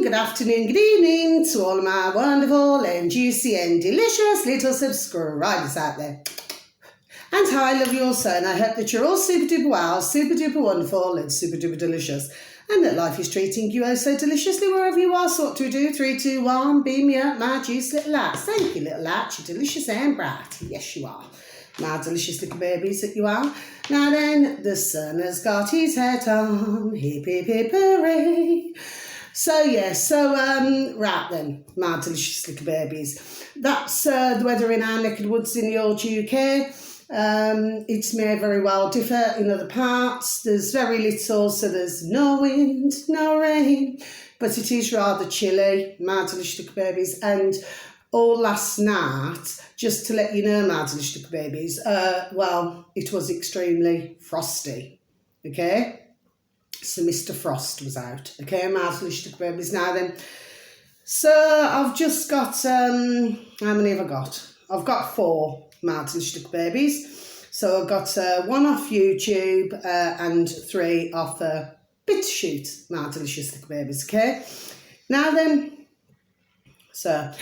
good afternoon, good evening to all of my wonderful and juicy and delicious little subscribers out there. And how I love you all so, and I hope that you're all super duper well, super duper wonderful and super duper delicious, and that life is treating you oh so deliciously wherever you are. So what do we do? 3, 2, 1, beam me up, my juice little lads. Thank you, little lads, you're delicious and bright. Yes, you are. My delicious little babies that you are. Now then, the sun has got his hat on, hip hip hip hooray. So yeah, right then, my delicious little babies. That's the weather in our neck of the woods in the old UK. It may very well differ in other parts. There's very little, so there's no wind, no rain, but it is rather chilly, my delicious little babies. And all last night, just to let you know, my delicious little babies, well, it was extremely frosty, okay? So Mr. Frost was out, okay, my delicious little babies. Now then, so I've just got, how many have I got? I've got 4 my delicious little babies. So I've got 1 off YouTube and 3 off BitChute, my delicious little babies, okay? Now then, so,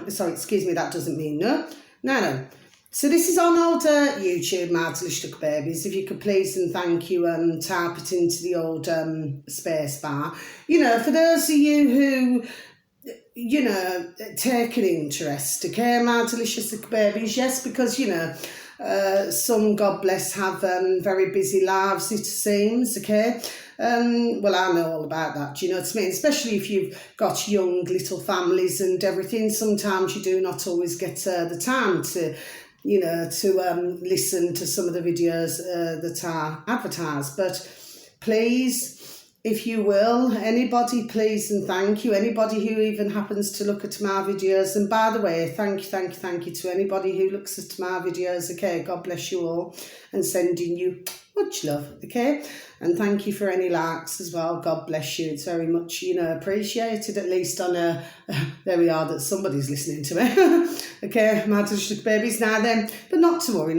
sorry, excuse me, that doesn't mean no. No. So this is on old YouTube, my delicious little babies. If you could please and thank you type it into the old space bar. You know, for those of you who, you know, take an interest, okay, my delicious little babies. Yes, because, you know, some, God bless, have very busy lives, it seems, okay. Well, I know all about that, do you know what I mean? Especially if you've got young little families and everything. Sometimes you do not always get the time to, you know, to listen to some of the videos that are advertised. But please, if you will, anybody, please and thank you, anybody who even happens to look at my videos. And by the way, thank you to anybody who looks at my videos, okay? God bless you all, and sending you much love, okay? And thank you for any likes as well. God bless you. It's very much, you know, appreciated, at least on a, there we are, that somebody's listening to me. Okay, my delicious babies. Now then, but not to worry, you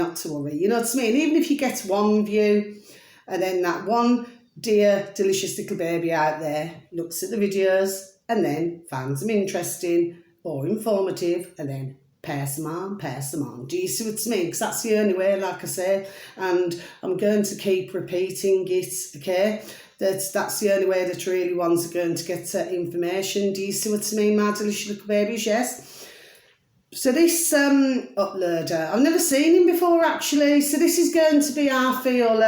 know what I mean? Even if you get 1 view, and then that one dear, delicious little baby out there looks at the videos and then finds them interesting or informative and then pass them on. Do you see what I mean? Because that's the only way, like I say, and I'm going to keep repeating it, okay? That's the only way that really ones are going to get information. Do you see what I mean, my delicious little babies? Yes. So this uploader, I've never seen him before actually. So this is going to be, I feel,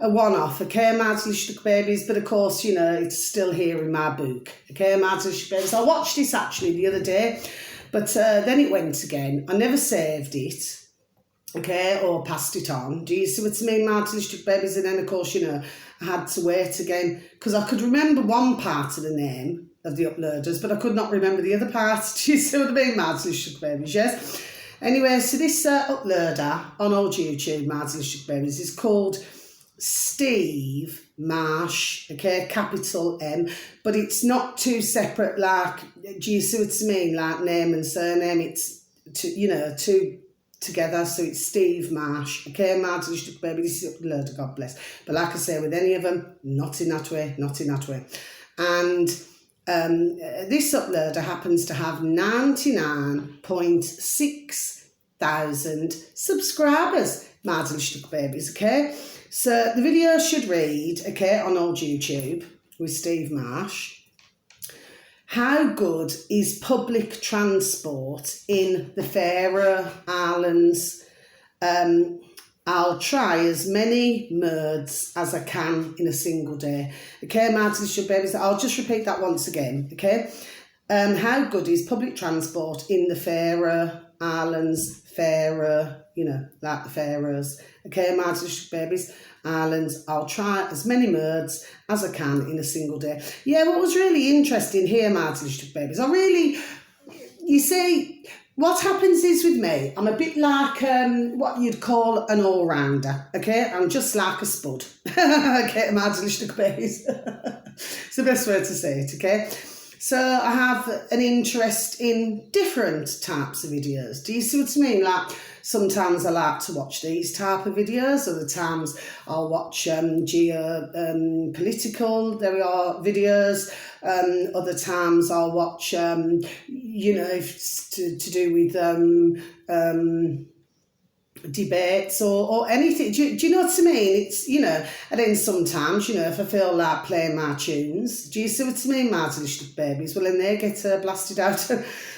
a one-off, okay, my delicious little babies, but of course, you know, it's still here in my book, okay, my delicious babies. I watched this actually the other day, but then it went again. I never saved it, okay, or passed it on. Do you see what I mean, my delicious little babies? And then, of course, you know, I had to wait again, because I could remember one part of the name of the uploaders, but I could not remember the other parts. Do you see what I mean, my delicious little babies? Yes? Anyway, so this uploader on old YouTube, my delicious little babies, is called Steve Marsh, okay, capital M, but it's not 2 separate, like, do you see what I mean, like name and surname? It's 2, you know, 2 together, so it's Steve Marsh, okay, my delicious baby. This is uploader, God bless, but like I say, with any of them, not in that way. And this uploader happens to have 99.6 thousand subscribers, my delicious babies, okay. So the video should read, okay, on old YouTube with Steve Marsh. How good is public transport in the Faroe Islands? I'll try as many modes as I can in a single day. Okay, my delicious babies, I'll just repeat that once again, okay? How good is public transport in the Faroe Islands? Faroe, you know, like the Faroes. Okay, my delicious babies, islands. I'll try as many modes as I can in a single day. Yeah, what was really interesting here, my delicious babies, you see, what happens is with me, I'm a bit like what you'd call an all-rounder, okay? I'm just like a spud, okay, my delicious babies. It's the best way to say it, okay? So I have an interest in different types of videos. Do you see what I mean? Like sometimes I like to watch these type of videos, other times I'll watch geopolitical, there are videos, other times I'll watch, you know, if it's to do with debates or anything. Do you know what I mean? It's, you know, and then sometimes, you know, if I feel like playing my tunes, do you see what I mean, Marty Little Babies? Well, then they get blasted out,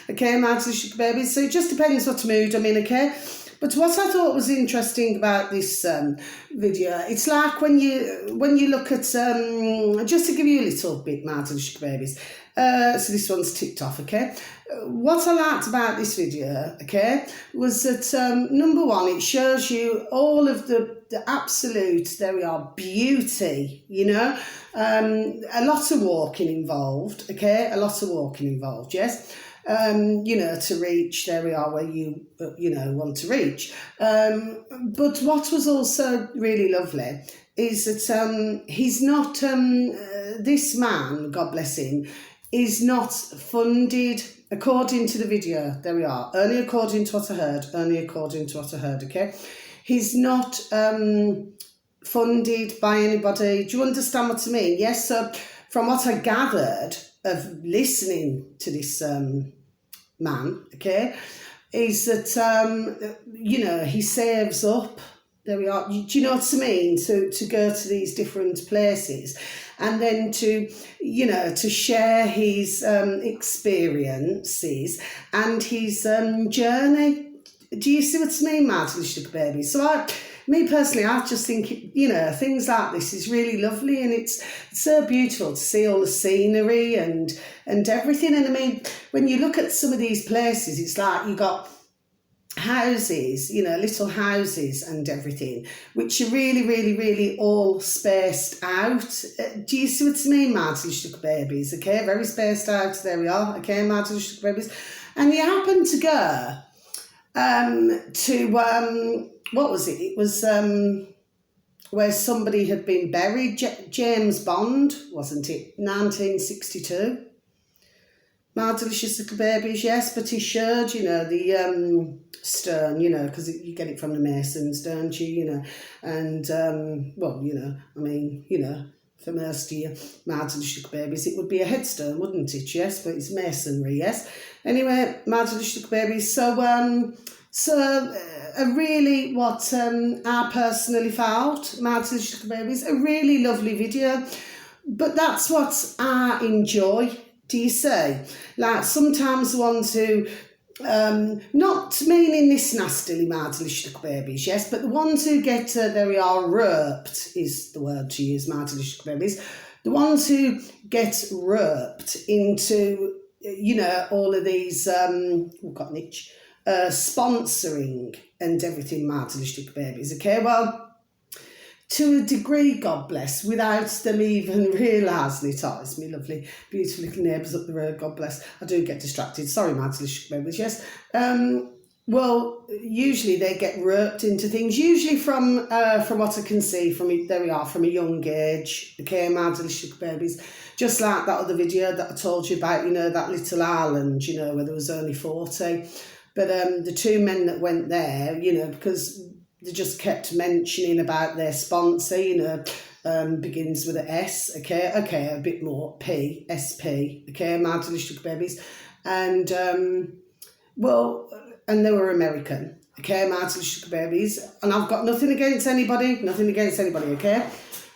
okay, Marty Little Babies. So it just depends what mood I'm in, okay? But what I thought was interesting about this video, it's like when you look at, just to give you a little bit, Marty Little Babies. So this one's ticked off, okay? What I liked about this video, okay, was that, number one, it shows you all of the absolute, there we are, beauty, you know? A lot of walking involved, okay? A lot of walking involved, yes? You know, to reach, there we are, where you know, want to reach. But what was also really lovely is that he's not, this man, God bless him, is not funded, according to the video, there we are, only according to what I heard, okay? He's not funded by anybody. Do you understand what I mean? Yes, so from what I gathered of listening to this man, okay, is that, you know, he saves up, there we are, do you know what I mean, to go to these different places and then to, you know, to share his experiences and his journey. Do you see what I mean, Marty Little Baby? So me personally, I just think, you know, things like this is really lovely, and it's so beautiful to see all the scenery and everything. And I mean, when you look at some of these places, it's like you got houses, you know, little houses and everything, which are really, really, really all spaced out. Do you see what I mean, Marty Little Babies? Okay, very spaced out. There we are. Okay, Marty Little Babies. And you happen to go to what was it? It was where somebody had been buried. James Bond, wasn't it? 1962. My Delicious Little Babies, yes, but he showed, you know, the stone, you know, because you get it from the Masons, don't you, you know, and, well, you know, I mean, you know, for most of you, My Delicious Little Babies, it would be a headstone, wouldn't it, yes, but it's masonry, yes. Anyway, My Delicious Little Babies, so really what I personally felt, My Delicious Little Babies, a really lovely video, but that's what I enjoy. Do you see? Like sometimes the ones who, not meaning this nastily, My Delicious Little Babies, yes, but the ones who get, there we are, roped is the word to use, My Delicious Little Babies, the ones who get roped into, you know, all of these, we've got an itch, sponsoring and everything, My Delicious Little Babies, okay, well, to a degree, God bless, without them even realising it. Oh, it's me lovely, beautiful little neighbours up the road, God bless. I do get distracted. Sorry, My Delicious Babies, yes. Well, usually they get roped into things, usually from what I can see, there we are, from a young age, okay, My Delicious Babies. Just like that other video that I told you about, you know, that little island, you know, where there was only 40. But the two men that went there, you know, because they just kept mentioning about their sponsor, you know, begins with an S, okay, a bit more, P, SP, okay, My Delicious Babies, and, well, and they were American, okay, My Delicious Babies, and I've got nothing against anybody, okay,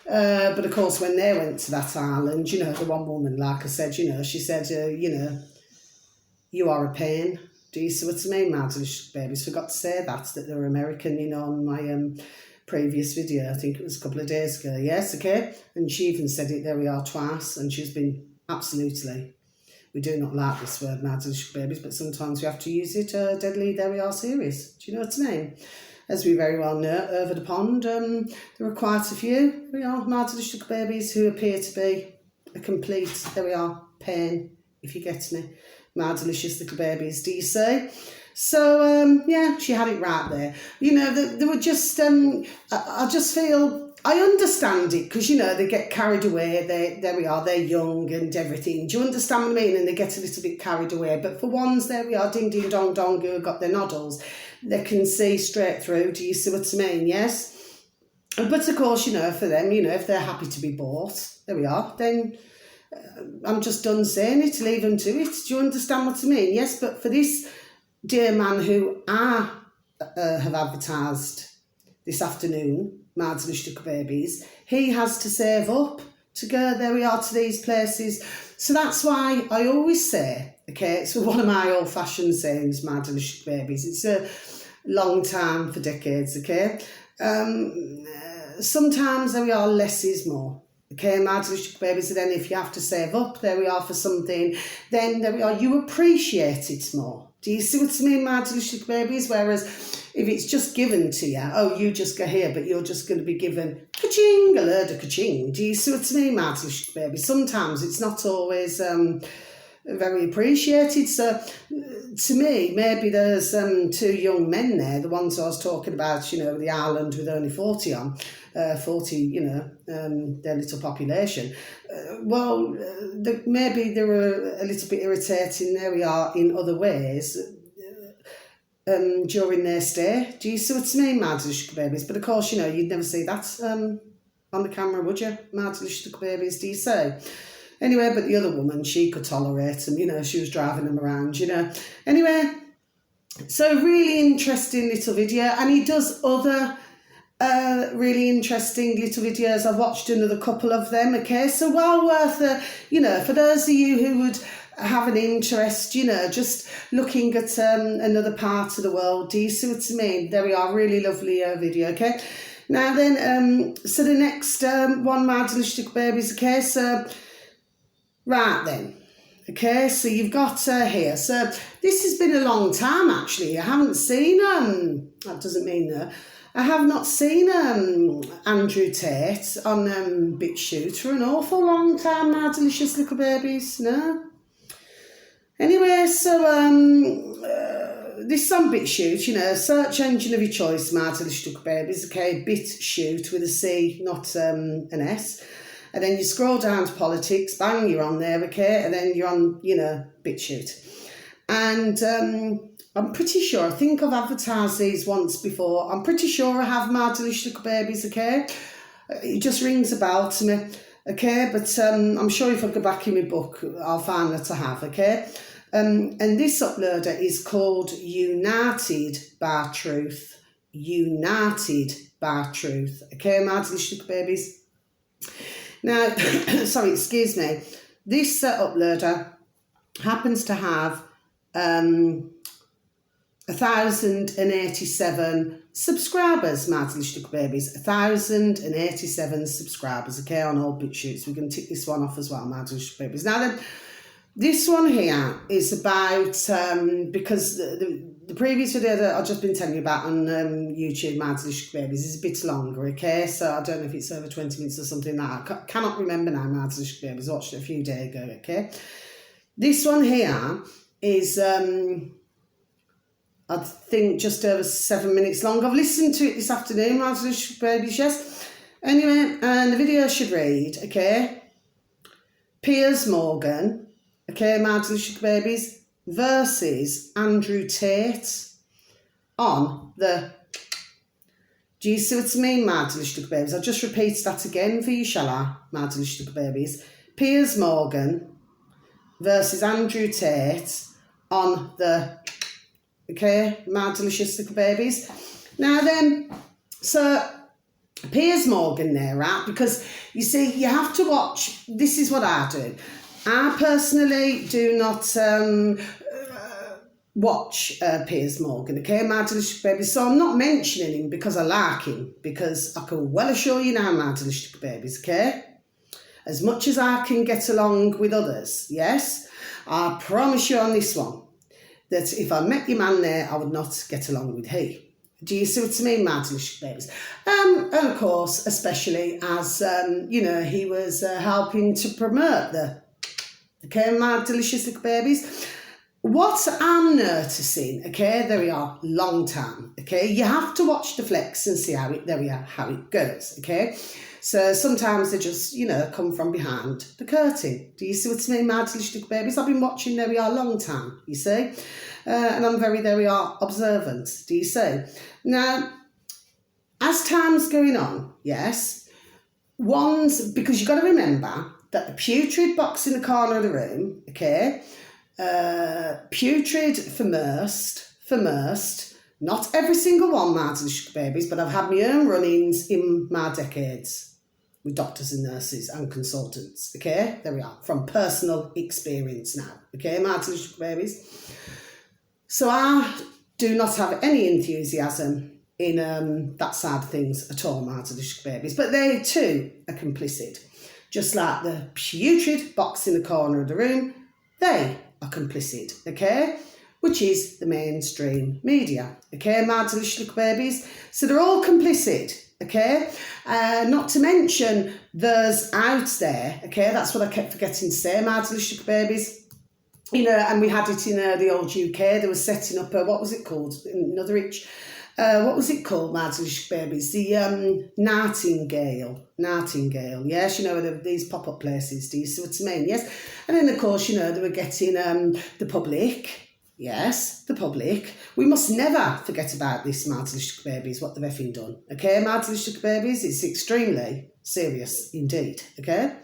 but of course when they went to that island, you know, the one woman, like I said, you know, she said, you know, you are a pain. Do you see what I mean, My Delicious Babies? Forgot to say that they were American, you know, on my previous video. I think it was a couple of days ago. Yes, okay. And she even said it, there we are, twice. And she's been absolutely, we do not like this word, My Delicious Babies, but sometimes we have to use it deadly, there we are, serious. Do you know what I mean? As we very well know, over the pond, there are quite a few, there we are, My Delicious Babies, who appear to be a complete, there we are, pain, if you get me. My Delicious Little Babies, do you see? So, yeah, she had it right there. You know, they were just, I just feel I understand it because, you know, they get carried away. There we are, they're young and everything. Do you understand what I mean? And they get a little bit carried away. But for ones, there we are, ding, ding, dong, dong, who have got their noddles, they can see straight through. Do you see what I mean? Yes? But of course, you know, for them, you know, if they're happy to be bought, there we are, then I'm just done saying it, leave them to it. Do you understand what I mean? Yes, but for this dear man who I have advertised this afternoon, Mads Babies, he has to save up to go, there we are, to these places. So that's why I always say, okay, it's one of my old-fashioned sayings, Mads Babies. It's a long time, for decades, okay? Sometimes there we are, less is more. Okay, Mads Babies, and then if you have to save up, there we are, for something, then there we are, you appreciate it more. Do you see what I mean, Mads Babies? Whereas if it's just given to you, oh, you just go here, but you're just going to be given ka-ching, a load of ka-ching. Do you see what I mean, Mads Babies? Sometimes it's not always very appreciated. So to me, maybe there's two young men there, the ones I was talking about, you know, the island with only 40 on, 40, you know, their little population. Maybe they were a little bit irritating, there we are, in other ways during their stay. Do you see what I mean, Mads Babies? But of course, you know, you'd never see that on the camera, would you, Mads Babies, do you say? Anyway, but the other woman, she could tolerate them, you know, she was driving them around, you know. Anyway, so really interesting little video, and he does other really interesting little videos. I've watched another couple of them, okay, so well worth, you know, for those of you who would have an interest, you know, just looking at another part of the world. Do you see what I mean? There we are, really lovely video, okay. Now then, so the next one, Mads Babies, okay, so right then, okay, so you've got here, so this has been a long time actually. I haven't seen, that doesn't mean that, I have not seen Andrew Tate on BitChute for an awful long time, my delicious little babies, no? Anyway, so this is on BitChute, you know, search engine of your choice, my delicious little babies, okay, BitChute with a C, not an S. And then you scroll down to politics, bang, you're on there, okay? And then you're on, you know, BitChute. And I'm pretty sure, I think I've advertised these once before. I'm pretty sure I have my delicious little babies, okay? It just rings a bell to me, okay? But I'm sure if I go back in my book, I'll find that I have, okay? And this uploader is called United by Truth. United by Truth, okay, my delicious little babies? Now, sorry, excuse me, this uploader happens to have 1,087 subscribers, my little babies, 1,087 subscribers, okay, on all BitChutes. We're going to tick this one off as well, my little babies. Now then, this one here is about, because the previous video that I've just been telling you about on YouTube, Mads Babies, is a bit longer, okay? So I don't know if it's over 20 minutes or something like that. I cannot remember now, Mads Babies. I watched it a few days ago, okay? This one here is, I think, just over 7 minutes long. I've listened to it this afternoon, Mads Babies, yes? Anyway, and the video should read, okay? Piers Morgan, okay, Mads Babies, versus Andrew Tate on the... Do you see what I mean, Mads Babies? I'll just repeat that again for you, shall I, Mads Babies? Piers Morgan versus Andrew Tate on the... Okay, my delicious little babies. Now then, so Piers Morgan there, right? Because you see, you have to watch. This is what I do. I personally do not watch Piers Morgan, okay, my delicious babies. So I'm not mentioning him because I like him, because I can well assure you now, my delicious babies, okay? As much as I can get along with others, yes, I promise you on this one, that if I met your man there, I would not get along with he. Do you see what I mean, my delicious babies? And of course, especially as, you know, he was helping to promote the, okay, my delicious little babies. what I'm noticing, okay, there we are, long time, okay, you have to watch the flex and see how it goes, okay. So sometimes they just, come from behind the curtain. Do you see what I mean, my delicious babies? I've been watching, there we are, long time, you see, and I'm very, there we are, observant, do you see? Now, as time's going on, yes, because you've got to remember that the putrid box in the corner of the room, okay, putrid for Merst, not every single one, my delicious babies, but I've had my own run-ins in my decades with doctors and nurses and consultants, okay, there we are, from personal experience now, okay, my delicious babies. So I do not have any enthusiasm in that side of things at all, my delicious babies, but they too are complicit. Just like the putrid box in the corner of the room, they are complicit, okay? Which is the mainstream media, okay, my delicious little babies? So they're all complicit, okay? Not to mention there's out there, okay? That's what I kept forgetting to say, my delicious little babies. And we had it in the old UK. They were setting up what was it called? Another rich. What was it called, my delicious babies? The Nightingale, yes, these pop-up places, do you see what I mean? Yes, and then of course, they were getting the public, yes, the public. We must never forget about this, my delicious babies, what they've effing done, okay, my delicious babies, it's extremely serious indeed, okay?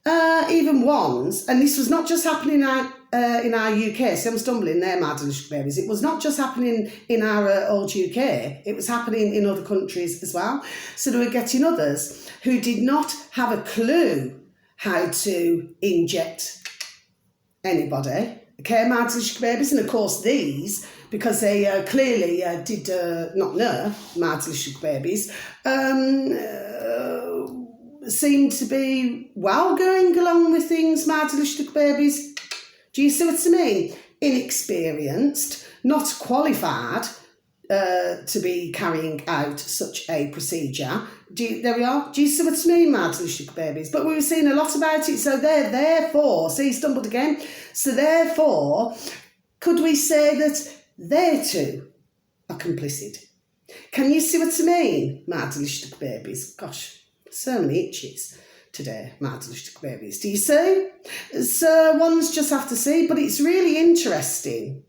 Even ones, and this was not just happening in our UK, so I'm stumbling there, my delicious babies. It was not just happening in our old UK, it was happening in other countries as well. So they were getting others who did not have a clue how to inject anybody, okay, my delicious babies. And of course these, because they clearly did not know, my delicious babies, seem to be going along with things, my delicious babies. Do you see what I mean? Inexperienced, not qualified to be carrying out such a procedure. There we are. Do you see what I mean, my delicious babies? But we were seeing a lot about it, so therefore, see, stumbled again. So therefore, could we say that they too are complicit? Can you see what I mean, my delicious babies? Gosh. So many itches today, my delicious babies. Do you see? So ones just have to see, but it's really interesting,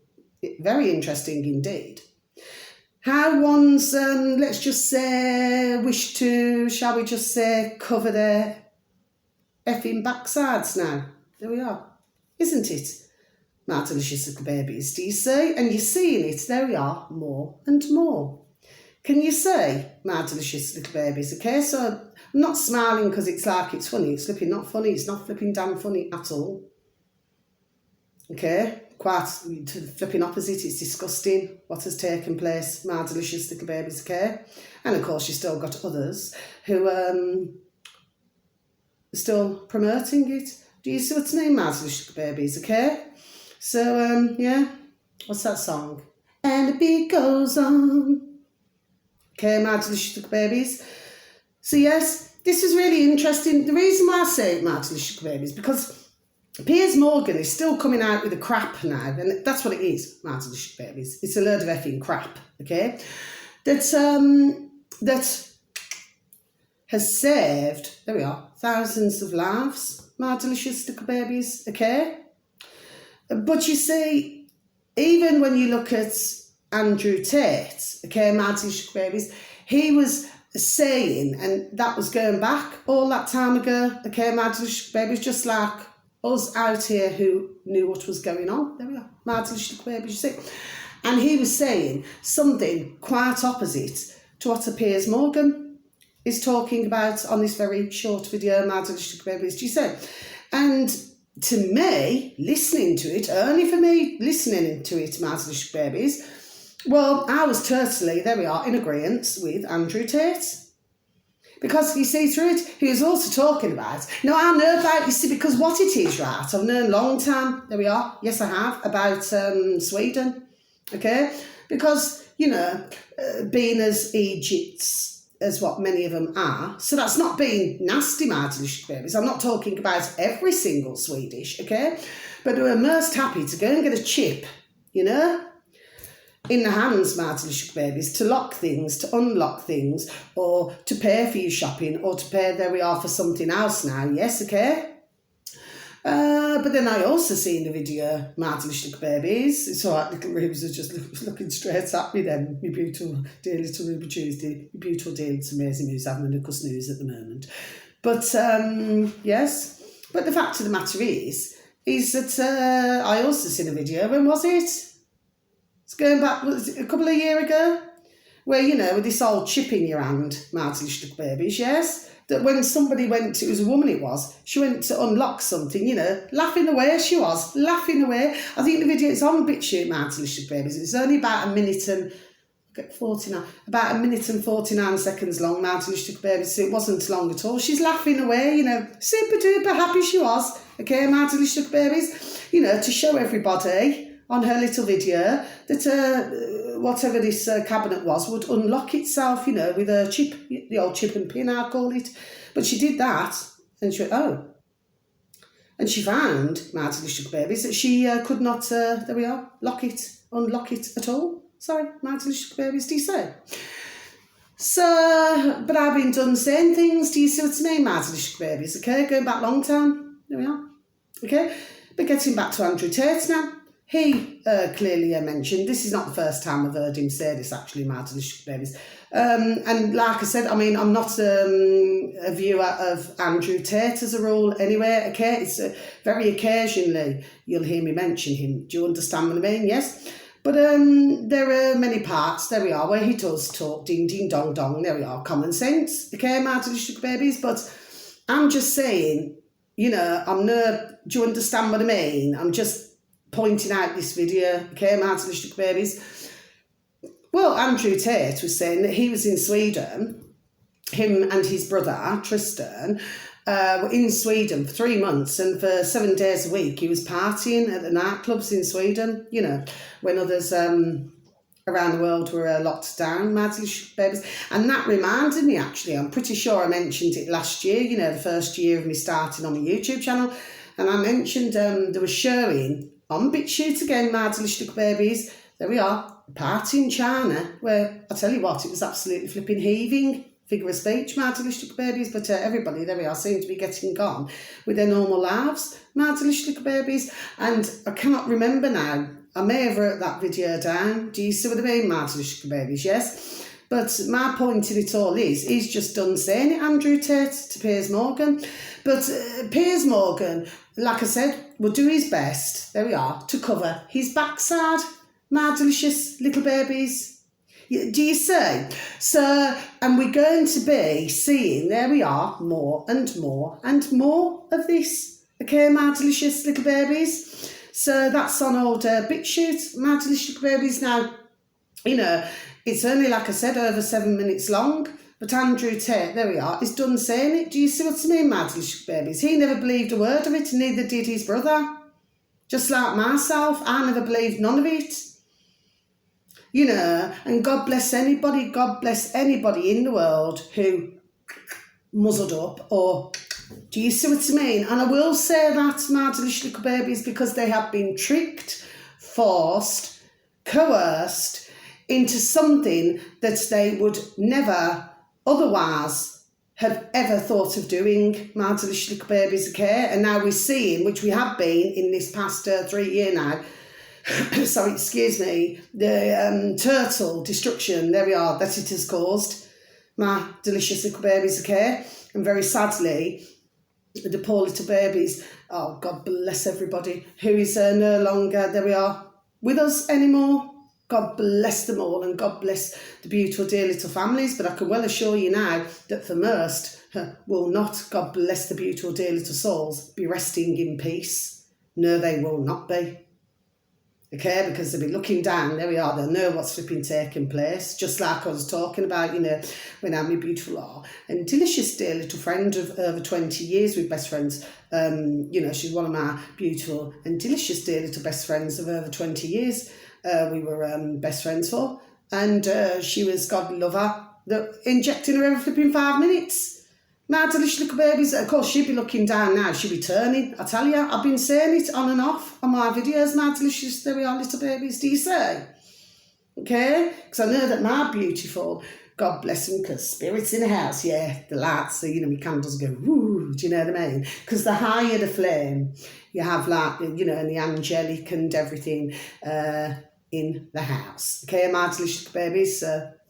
very interesting indeed, how ones, let's just say, wish to, shall we just say, cover their effing backsides now. There we are. Isn't it, my delicious little babies? Do you see? And you're seeing it, there we are, more and more. Can you see, my delicious little babies? Okay, so I'm not smiling because it's like it's funny. It's flipping not funny. It's not flipping damn funny at all. Okay, quite to the flipping opposite. It's disgusting what has taken place, my delicious little babies. Okay, and of course you still got others who are still promoting it. Do you see what I mean, my delicious babies? Okay, so yeah, what's that song? And the beat goes on. Okay, my delicious little babies. So yes, this is really interesting. The reason why I say my delicious babies, because Piers Morgan is still coming out with the crap now, and that's what it is, my delicious babies. It's a load of effing crap, okay? That has saved, there we are, thousands of lives, my delicious little babies, okay? But you see, even when you look at Andrew Tate, okay, my delicious babies, he was saying, and that was going back all that time ago, okay, my delicious babies, just like us out here who knew what was going on. There we are, my delicious babies, you see. And he was saying something quite opposite to what Piers Morgan is talking about on this very short video, my delicious babies, do you see? And to me, listening to it, only for me listening to it, my delicious babies, well, I was totally, there we are, in agreement with Andrew Tate. Because, you see, through it, he was also talking about, now I know about, you see, because what it is, right, I've known a long time, there we are, yes I have, about Sweden, okay? Because, you know, being as Egypt's as what many of them are. So that's not being nasty, my delicious babies. I'm not talking about every single Swedish, okay? But we're most happy to go and get a chip, you know, in the hands, my delicious babies, to lock things, to unlock things, or to pay for your shopping, or to pay, there we are, for something else now, yes, okay? But then I also seen the video, my delicious babies. It's all right, little Rubes are just looking straight at me then. My beautiful dear little Ruby Tuesday, my beautiful dear little amazing who's having a little snooze at the moment. But yes, but the fact of the matter is that I also seen a video, when was it? It's going back, was it a couple of years ago? Where, you know, with this old chip in your hand, my delicious babies, yes? That when somebody went, it was a woman it was, she went to unlock something, you know, laughing away she was, laughing away. I think the video is on BitChute, my delicious babies. It's only about a minute and 49 seconds long, my delicious babies, so it wasn't long at all. She's laughing away, you know, super duper happy she was, okay, my delicious babies, you know, to show everybody on her little video that whatever this cabinet was would unlock itself, you know, with a chip, the old chip and pin, I call it. But she did that, and she went, oh. And she found, my delicious babies, that she could not, there we are, unlock it at all. Sorry, my delicious babies, do you say? So, but I've been done saying things, do you see what I mean, my delicious babies, okay? Going back long time, there we are, okay? But getting back to Andrew Tate now. He clearly mentioned, this is not the first time I've heard him say this, actually, my delicious babies. And like I said, I mean, I'm not a viewer of Andrew Tate as a rule anyway, okay? It's very occasionally you'll hear me mention him. Do you understand what I mean? Yes? But there are many parts, there we are, where he does talk ding, ding, dong, dong, there we are, common sense, okay, my delicious babies? But I'm just saying, you know, do you understand what I mean? I'm just pointing out this video, okay, my delicious babies. Well, Andrew Tate was saying that he was in Sweden, him and his brother, Tristan, were in Sweden for 3 months, and for 7 days a week he was partying at the nightclubs in Sweden, you know, when others around the world were locked down, my delicious babies. And that reminded me, actually, I'm pretty sure I mentioned it last year, you know, the first year of me starting on my YouTube channel, and I mentioned there was showing on BitChute again, my delicious babies, there we are, a party in China, where, I tell you what, it was absolutely flipping heaving, figure of speech, my delicious babies, but everybody, there we are, seem to be getting gone with their normal lives, my delicious babies. And I cannot remember now, I may have wrote that video down, do you see what I mean, my delicious babies, yes? But my point in it all is, he's just done saying it, Andrew Tate, to Piers Morgan. But Piers Morgan, like I said, will do his best, there we are, to cover his backside, my delicious little babies. Do you see? So, and we're going to be seeing, there we are, more and more and more of this, okay, my delicious little babies. So that's on old BitChute, my delicious babies. Now, you know, it's only, like I said, over 7 minutes long, but Andrew Tate, there we are, is done saying it. Do you see what I mean, my delicious babies? He never believed a word of it, and neither did his brother. Just like myself, I never believed none of it. You know, and God bless anybody in the world who muzzled up, or, do you see what I mean? And I will say that, my delicious little babies, because they have been tricked, forced, coerced into something that they would never otherwise have ever thought of doing, my delicious little babies, okay? And now we're seeing, which we have been in this past 3 years now, sorry, excuse me, the total destruction, there we are, that it has caused, my delicious little babies, okay? And very sadly, the poor little babies, oh, God bless everybody, who is no longer, there we are, with us anymore. God bless them all, and God bless the beautiful dear little families. But I can well assure you now that for most will not, God bless the beautiful dear little souls, be resting in peace. No, they will not be. Okay, because they'll be looking down, there we are, they'll know what's flipping taking place, just like I was talking about, you know, when I'm my beautiful and delicious dear little friend of over 20 years with best friends, you know, she's one of my beautiful and delicious dear little best friends of over 20 years, we were best friends for, and she was, God love her, They're injecting her every flipping 5 minutes. My delicious little babies. Of course, she'd be looking down now. She'd be turning. I tell you, I've been saying it on and off on my videos. My delicious, there we are, little babies. Do you say? Okay? Because I know that my beautiful, God bless them, because spirits in the house, yeah, the lights, so, my candles go, woo, do you know what I mean? Because the higher the flame, you have like, and the angelic and everything in the house. Okay, my delicious babies,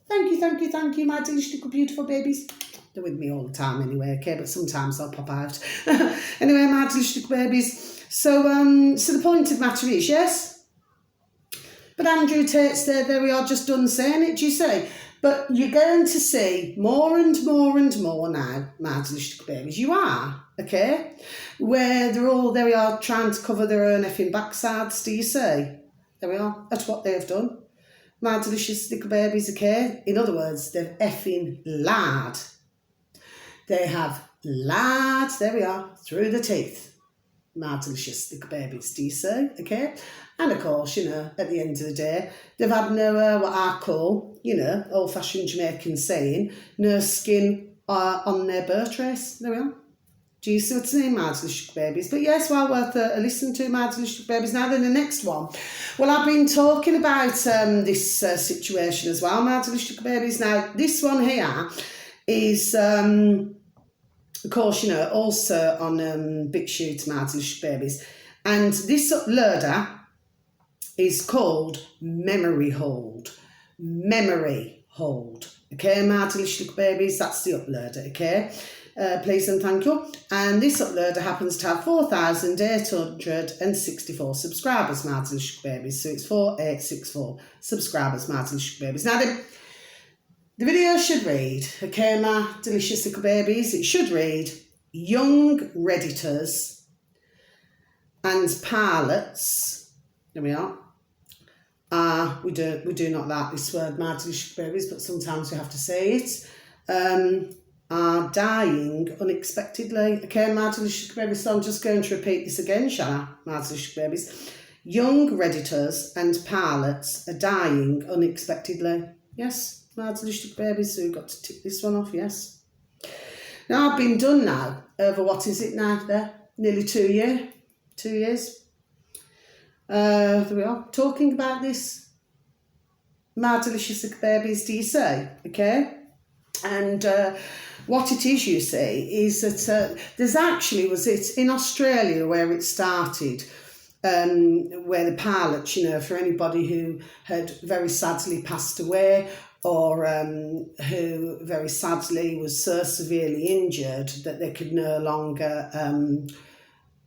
thank you, my delicious little beautiful babies. They're with me all the time anyway, okay, but sometimes I'll pop out. Anyway, my delicious little babies. So the point of the matter is, yes, but Andrew Tate's there we are, just done saying it, do you see? But you're going to see more and more and more now, my delicious babies. You are, okay? Where there we are, trying to cover their own effing backsides, do you see? There we are, that's what they've done. My delicious little babies, okay? In other words, they've effing lied. They have lied, there we are, through the teeth. My delicious little babies, do you see? Okay? And of course, at the end of the day, they've had no, what I call, old-fashioned Jamaican saying, no skin on their birth trace. There we are. Do you see what I mean, my delicious babies? But yes, well worth a listen to, my delicious babies. Now then, the next one. Well, I've been talking about this situation as well, my delicious babies. Now, this one here is... of course, also on BitChute, my delicious babies. And this uploader is called Memory Hold. Memory Hold. Okay, my delicious babies, that's the uploader, okay? Please and thank you. And this uploader happens to have 4,864 subscribers, my delicious babies. So it's 4,864 subscribers, my delicious babies. Now, the video should read, okay, my delicious little babies, it should read, young Redditors and pilots, there we are, we do not like this word, my delicious babies, but sometimes we have to say it, are dying unexpectedly. Okay, my delicious babies, so I'm just going to repeat this again, shall I, my delicious babies? Young Redditors and pilots are dying unexpectedly. Yes, my delicious babies, so we've got to tick this one off, yes. Now, I've been done now, over what is it now there? Nearly 2 years. 2 years. There we are, talking about this. My delicious babies, do you say? Okay? And what it is, you see, is that there's actually, was it in Australia where it started, where the pilots, for anybody who had very sadly passed away or who very sadly was so severely injured that they could no longer,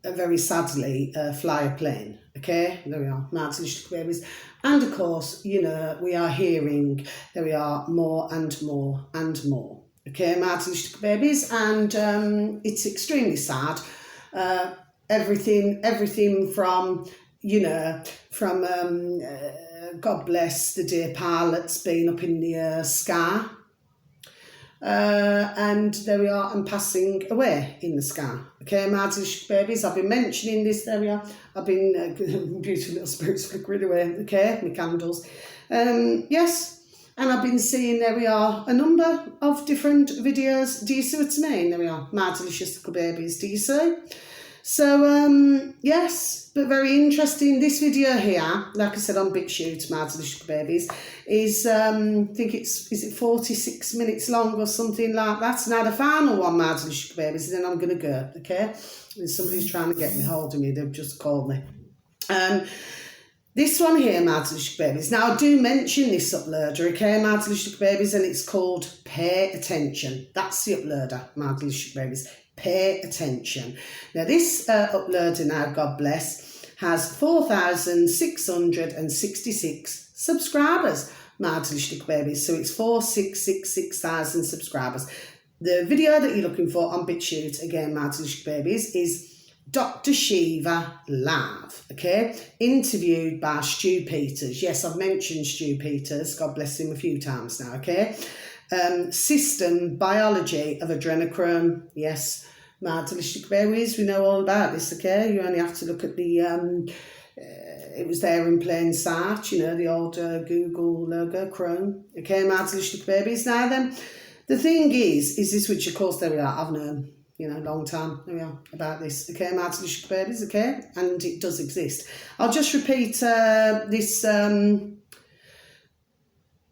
very sadly, fly a plane. Okay, there we are, my delicious babies. And of course, we are hearing, there we are, more and more and more. Okay, my delicious babies, and it's extremely sad. Everything from, God bless the dear pilots being up in the sky. And there we are, and passing away in the sky. Okay, my delicious babies, I've been mentioning this, there we are. I've been, beautiful little spirits flickering away, okay, my candles. Yes, and I've been seeing, there we are, a number of different videos. Do you see what I mean? There we are, my delicious little babies, do you see? So, yes, but very interesting. This video here, like I said on BitChute, my delicious babies, is, I think is it 46 minutes long or something like that. Now, the final one, my delicious babies, and then I'm going to go, okay? And somebody's trying to get me hold of me. They've just called me. This one here, my delicious babies. Now, I do mention this uploader, okay, my delicious babies, and it's called Pay Attention. That's the uploader, my delicious babies. Pay attention. Now, this uploader now, God bless, has 4,666 subscribers, my delicious babies. So it's 4,666,000 subscribers. The video that you're looking for on BitChute, again, my delicious babies, is Dr. Shiva Live, okay? Interviewed by Stu Peters. Yes, I've mentioned Stu Peters, God bless him, a few times now, okay? System biology of adrenochrome, yes, my delicious babies, we know all about this, okay? You only have to look at the it was there in plain sight, you know, the old Google logo, Chrome. Okay, Martinish little babies. Now then, the thing is this, which of course there we are, I've known, you know, long time, there we are, about this. Okay, Martinish little babies, okay, and it does exist. I'll just repeat this name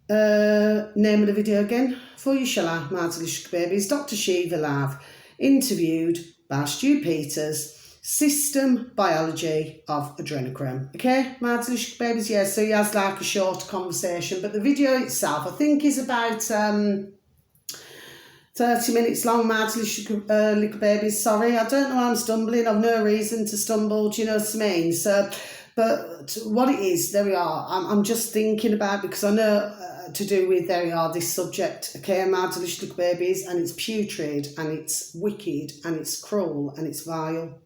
of the video again for you, shall I? Martinish little babies. Dr. Shiva Lav, interviewed by Stu Peters, System Biology of Adrenochrome. Okay, Martinish babies, yeah, so he has like a short conversation, but the video itself, I think, is about 30 minutes long. Martinish little babies, sorry, I don't know why I'm stumbling, I've no reason to stumble, do you know what I mean? So, but what it is, there we are, I'm just thinking about, because I know to do with, there we are, this subject, okay, Martinish little babies, and it's putrid, and it's wicked, and it's cruel, and it's vile.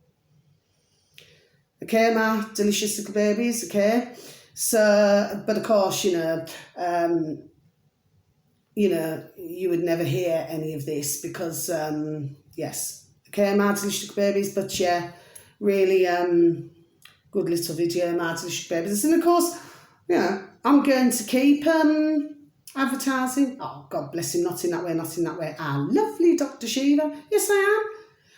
Okay, my delicious little babies, okay? So, but of course, you know, you would never hear any of this because, yes, okay, my delicious little babies, but yeah, really good little video, my delicious babies. And of course, you know, I'm going to keep advertising. Oh, God bless him, not in that way, not in that way. Our lovely Dr. Shiva. Yes, I am.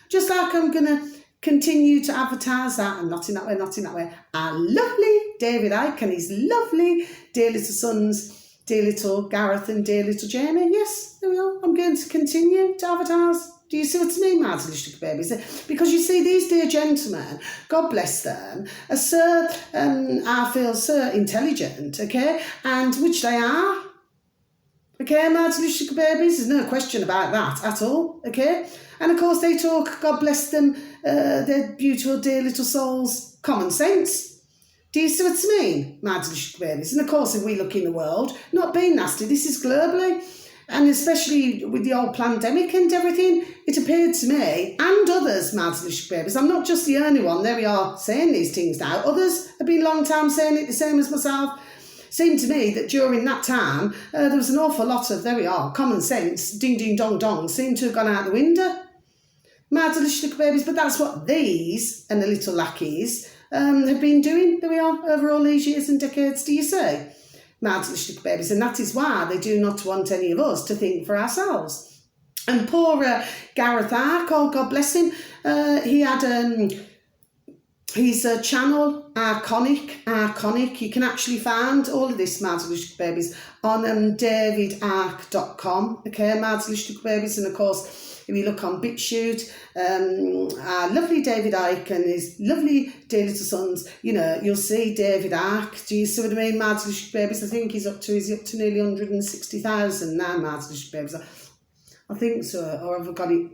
Just like I'm going to continue to advertise that, and not in that way, not in that way. Our lovely David Icke and his lovely dear little sons, dear little Gareth and dear little Jamie. Yes, there we are. I'm going to continue to advertise. Do you see what I mean, my little babies? Because you see, these dear gentlemen, God bless them, are so, I feel so intelligent, okay, and which they are. Okay, my little babies, there's no question about that at all, okay? And of course they talk, God bless them, their beautiful dear little souls, common sense. Do you see what I mean, my little babies? And of course, if we look in the world, not being nasty, this is globally, and especially with the old pandemic and everything, it appeared to me, and others, my little babies, I'm not just the only one, there we are, saying these things now, others have been a long time saying it, the same as myself. Seemed to me that during that time, there was an awful lot of, there we are, common sense, ding, ding, dong, dong, seemed to have gone out the window. Mad delicious little babies, but that's what these and the little lackeys have been doing, there we are, over all these years and decades, do you see? Mad delicious little babies, and that is why they do not want any of us to think for ourselves. And poor Gareth Icke, oh, God bless him, he had... his channel, Iconic. You can actually find all of this Mad Delicious Babies on davidicke.com. Okay, Mad Delicious Babies. And of course, if you look on BitChute, our lovely David Icke and his lovely dear little sons, you know, you'll see David Icke. Do you see what I mean? Mad Delicious Babies. I think is he up to nearly 160,000 now, Mad Delicious Babies. I think so, or have I got it?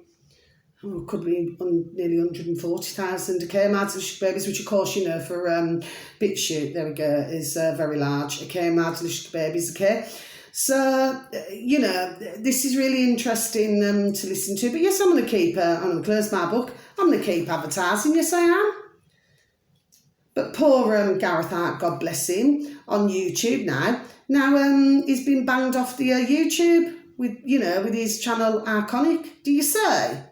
Oh, could be nearly 140,000. Okay, Mad Delicious Babies, which of course, you know, for BitChute, there we go, is very large. Okay, Mad Delicious Babies, okay. So, you know, this is really interesting to listen to. But yes, I'm going to keep, I'm going to close my book. I'm going to keep advertising. Yes, I am. But poor Gareth Icke, God bless him, on YouTube now. Now, he's been banged off the YouTube with, you know, with his channel Iconic. Do you say?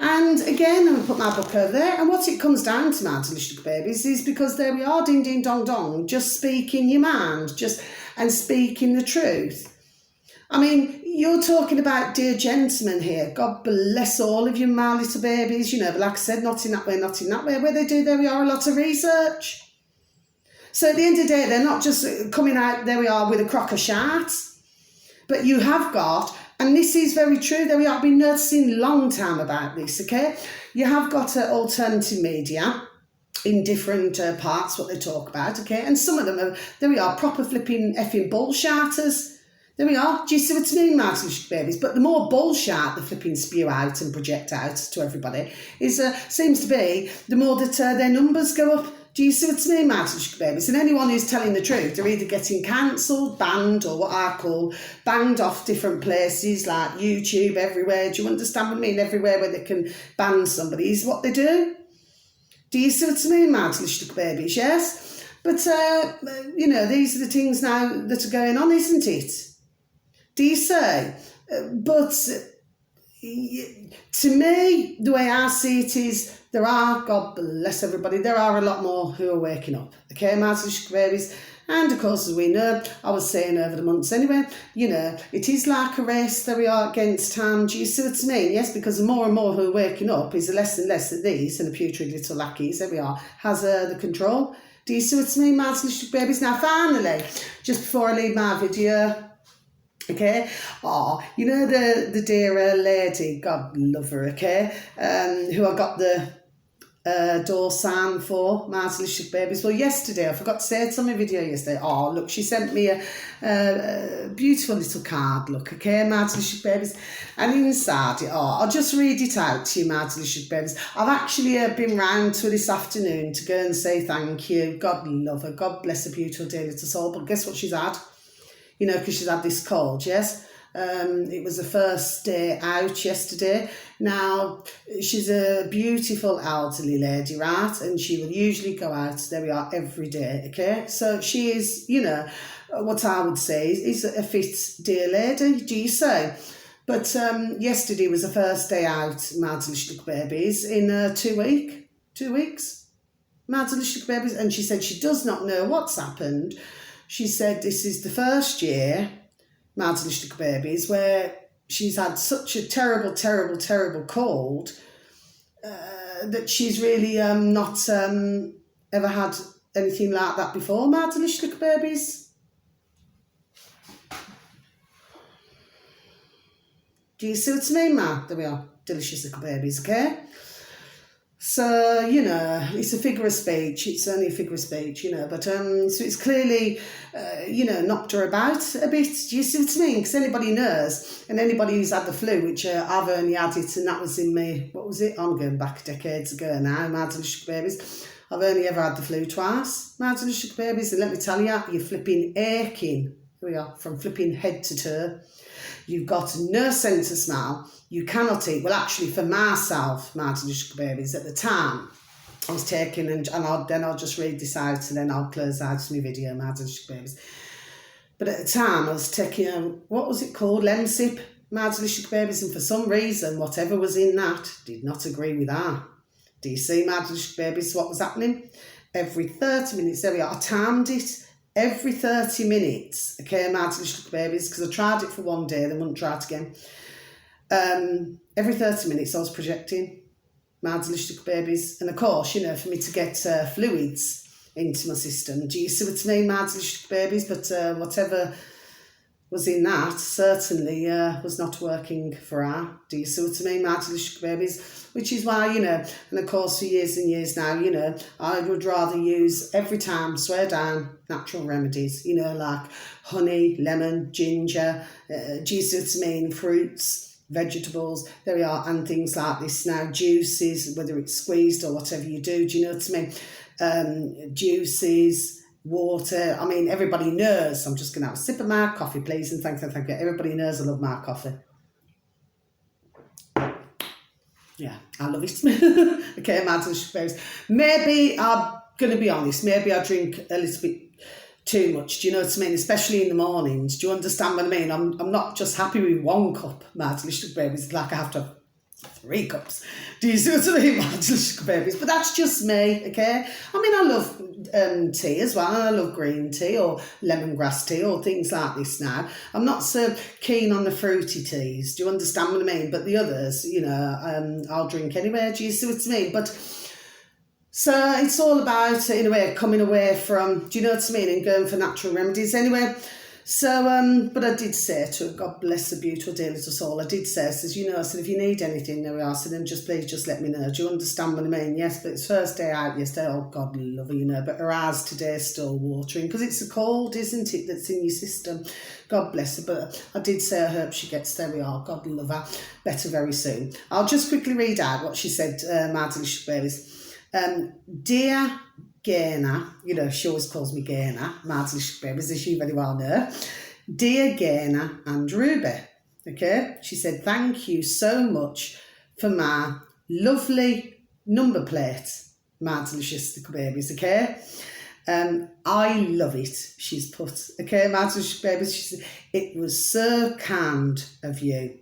And again, I'm going to put my book over there. And what it comes down to, my delicious babies, is because there we are, ding, ding, dong, dong, just speaking your mind, and speaking the truth. I mean, you're talking about dear gentlemen here. God bless all of you, my little babies. You know, but like I said, not in that way, not in that way. Where they do, there we are, a lot of research. So at the end of the day, they're not just coming out, there we are, with a crock of shart. But you have got... And this is very true, that we have been noticing a long time about this, okay? You have got alternative media in different parts, what they talk about, okay? And some of them are, there we are, proper flipping effing bullshitters. There we are. Do you see what I mean, my little babies? But the more bullshit the flipping spew out and project out to everybody, is seems to be the more that their numbers go up. Do you see what I mean, my little babies? And anyone who's telling the truth, they're either getting cancelled, banned, or what I call banned off different places like YouTube, everywhere. Do you understand what I mean? Everywhere where they can ban somebody is what they do. Do you see what I mean, my little babies? Yes? But, you know, these are the things now that are going on, isn't it? Do you say? But to me, the way I see it is there are, God bless everybody, there are a lot more who are waking up. Okay, my delicious babies. And of course, as we know, I was saying over the months anyway, you know, it is like a race that we are against time. Do you see what I mean? Yes, because the more and more who are waking up is the less and less of these and the putrid little lackeys, there we are, has the control. Do you see what I mean, my delicious babies? Now, finally, just before I leave my video, okay, you know the dear lady, God love her, okay, who I got the door sign for, my delicious babies. Well, yesterday, I forgot to say it on my video yesterday. Oh, look, she sent me a beautiful little card, look, okay, my delicious babies. And inside it, I'll just read it out to you, my delicious babies. I've actually been round to her this afternoon to go and say thank you. God love her. God bless her beautiful dear little soul. But guess what she's had? You know, because she's had this cold, yes? It was the first day out yesterday. Now, she's a beautiful elderly lady, right? And she will usually go out, there we are, every day, okay? So she is, you know, what I would say is a fit dear lady, do you say? But yesterday was the first day out, my delicious babies, in 2 weeks, my delicious babies. And she said she does not know what's happened. She said this is the first year, my delicious babies, where she's had such a terrible, terrible, terrible cold that she's really not ever had anything like that before, my delicious babies. Do you see what I mean, ma? There we are, delicious little babies, okay? So, you know, it's a figure of speech. It's only a figure of speech, you know. But so it's clearly, you know, knocked her about a bit. Do you see what I mean? Because anybody knows, and anybody who's had the flu, which I've only had it, and that was in me, what was it? I'm going back decades ago now, my delicious babies. I've only ever had the flu twice, my delicious babies. And let me tell you, you're flipping aching. Here we are, from flipping head to toe. You've got no sense of smell. You cannot eat. Well, actually, for myself, my delicious babies, at the time, I was taking, and I'll just read this out, and then I'll close out my video, my delicious babies. But at the time, I was taking, what was it called? Lemsip, my delicious babies, and for some reason, whatever was in that did not agree with that. Do you see, my delicious babies, what was happening? Every 30 minutes, there we are, I timed it. Every 30 minutes, okay, my delicious babies, because I tried it for one day, then wouldn't try it again. Every 30 minutes I was projecting, my delicious babies. And of course, you know, for me to get fluids into my system, do you see what I mean, my delicious babies? But whatever was in that certainly was not working for her. Do you see what I mean, my delicious babies? Which is why, you know, and of course for years and years now, you know, I would rather use every time, swear down, natural remedies, you know, like honey, lemon, ginger, do you see what I mean, fruits, vegetables, there we are, and things like this now, juices, whether it's squeezed or whatever you do you know what I mean, juices, water. I mean, everybody knows. I'm just going to have a sip of my coffee, please, and thank you. Everybody knows I love my coffee. Yeah, I love it. Okay, my delicious babies. Maybe I'm going to be honest. Maybe I drink a little bit too much. Do you know what I mean? Especially in the mornings. Do you understand what I mean? I'm not just happy with 1 cup, my delicious babies. It's like I have to have 3 cups. Do you see what I mean, my delicious babies? But that's just me, okay? I mean, I love tea as well. I love green tea or lemongrass tea or things like this now. I'm not so keen on the fruity teas. Do you understand what I mean? But the others, you know, I'll drink anyway. Do you see what I mean? But so it's all about, in a way, coming away from, do you know what I mean, and going for natural remedies anyway. So, but I did say to her, God bless the beautiful dear little soul, I did say, I says, you know, I said, if you need anything, there we are, I said, then please just let me know. Do you understand what I mean? Yes, but it's first day out yesterday, oh God love her, you know, but her eyes today is still watering, because it's the cold, isn't it, that's in your system. God bless her, but I did say I hope she gets, there we are, God love her, better very soon. I'll just quickly read out what she said, my delicious babies. Dear Gaina, you know, she always calls me Gaina, my delicious babies, as you very well know. Dear Gaina and Ruby, okay, she said, thank you so much for my lovely number plate, my delicious little babies, okay. I love it, she's put, okay, my delicious babies, she said, it was so kind of you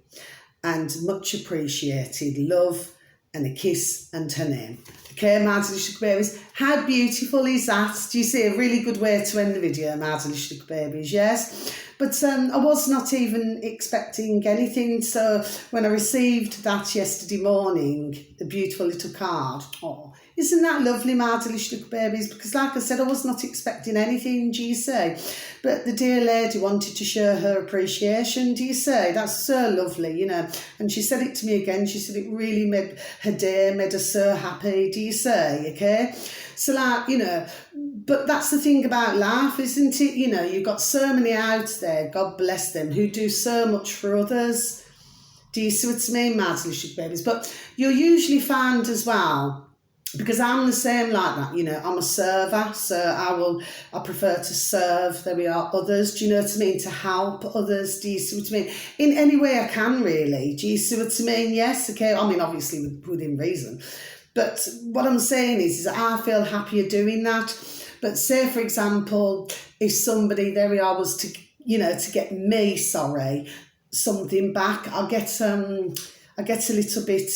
and much appreciated, love. and a kiss and her name. Okay, my delicious babies. How beautiful is that? Do you see a really good way to end the video, my delicious babies? Yes. But I was not even expecting anything. So when I received that yesterday morning, the beautiful little card, oh, isn't that lovely, my delicious babies? Because like I said, I was not expecting anything, do you say? But the dear lady wanted to show her appreciation, do you say? That's so lovely, you know. And she said it to me again. She said it really made her day, made her so happy, do you say? Okay? So like, you know, but that's the thing about life, isn't it? You know, you've got so many out there, God bless them, who do so much for others. Do you see what I mean, my delicious babies? But you'll usually find as well, because I'm the same like that, you know, I'm a server, so I prefer to serve, there we are, others, do you know what I mean, to help others, do you see what I mean, in any way I can really, do you see what I mean, yes, okay, I mean obviously within reason, but what I'm saying is I feel happier doing that. But say for example, if somebody, there we are, was to, you know, to get me, something back, I get a little bit,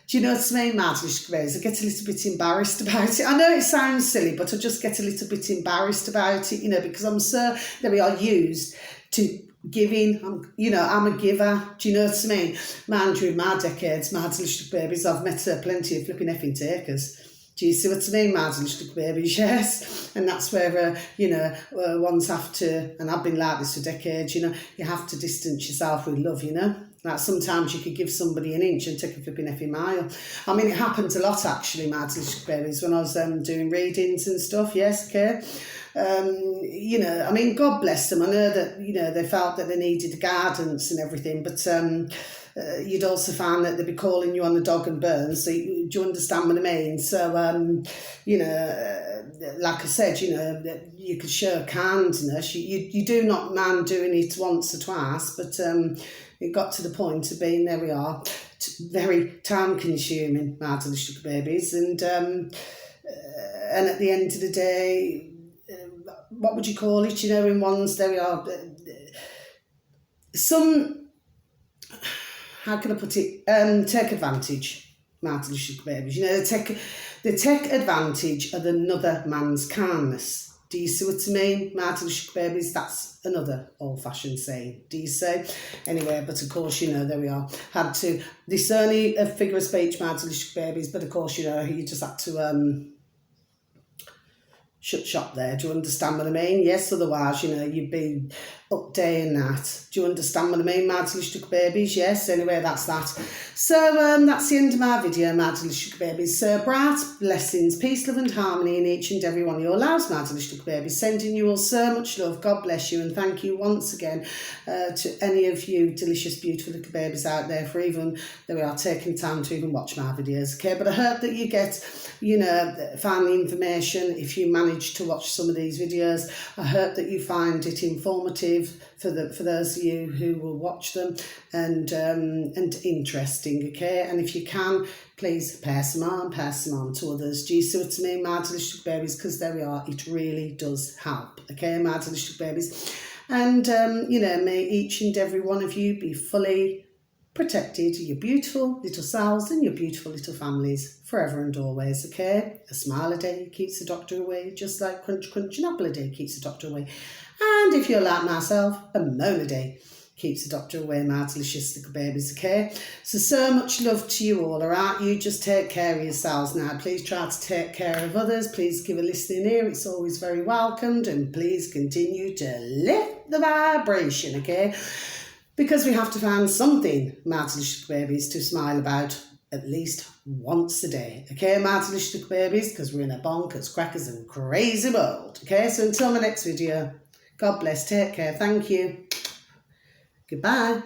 do you know what I mean, Madelish Grace? I get a little bit embarrassed about it. I know it sounds silly, but I just get a little bit embarrassed about it, you know, because I'm so, there we are, used to giving. I'm a giver. Do you know what I mean? Man, during my decades, Madelish babies, I've met plenty of flipping effing takers. Do you see what I mean, Madelish babies? Yes. And that's where, ones have to, and I've been like this for decades, you know, you have to distance yourself with love, you know. Like sometimes you could give somebody an inch and take a flipping effing mile. I mean, it happens a lot actually, Madelish babies, when I was doing readings and stuff, yes, okay. I mean, God bless them. I know that, you know, they felt that they needed guidance and everything, but you'd also find that they'd be calling you on the dog and burn. So do you understand what I mean? So, like I said, you know, you could show kindness. You do not mind doing it once or twice, but it got to the point of being, there we are, very time consuming, my delicious babies. And at the end of the day, what would you call it? You know, in ones, there we are, some, how can I put it, take advantage, my delicious babies. You know, they take advantage of another man's kindness. Do you see what I mean, my delicious babies? That's another old-fashioned saying. Do you see? Anyway, but of course, you know, there we are. Had to, this only a figure of speech, my delicious babies, but of course, you know, you just had to shut shop there. Do you understand what I mean? Yes, otherwise, you know, you'd be up day and night. Do you understand what I mean, my delicious babies? Yes, anyway, that's that. So that's the end of my video, my delicious babies. So bright blessings, peace, love and harmony in each and every one of your lives, my delicious babies. Sending you all so much love. God bless you, and thank you once again to any of you delicious, beautiful little babies out there for even, there we are, taking time to even watch my videos, okay? But I hope that you get, you know, find the information if you manage to watch some of these videos. I hope that you find it informative for those of you who will watch them, and interesting, okay? And if you can, please pass them on to others. Do you see what I mean, my delicious babies? Because there we are, it really does help, okay, my delicious babies. And may each and every one of you be fully protected, your beautiful little selves and your beautiful little families forever and always, okay? A smile a day keeps the doctor away, just like crunch, crunch, an apple a day keeps the doctor away. And if you're like myself, a moan a day keeps the doctor away, my delicious little babies, okay? So much love to you all, all right? You just take care of yourselves now. Please try to take care of others. Please give a listening ear. It's always very welcomed. And please continue to lift the vibration, okay? Because we have to find something, my delicious babies, to smile about at least once a day. Okay, my delicious babies, because we're in a bonkers, crackers and crazy world. Okay, so until my next video, God bless, take care, thank you, goodbye.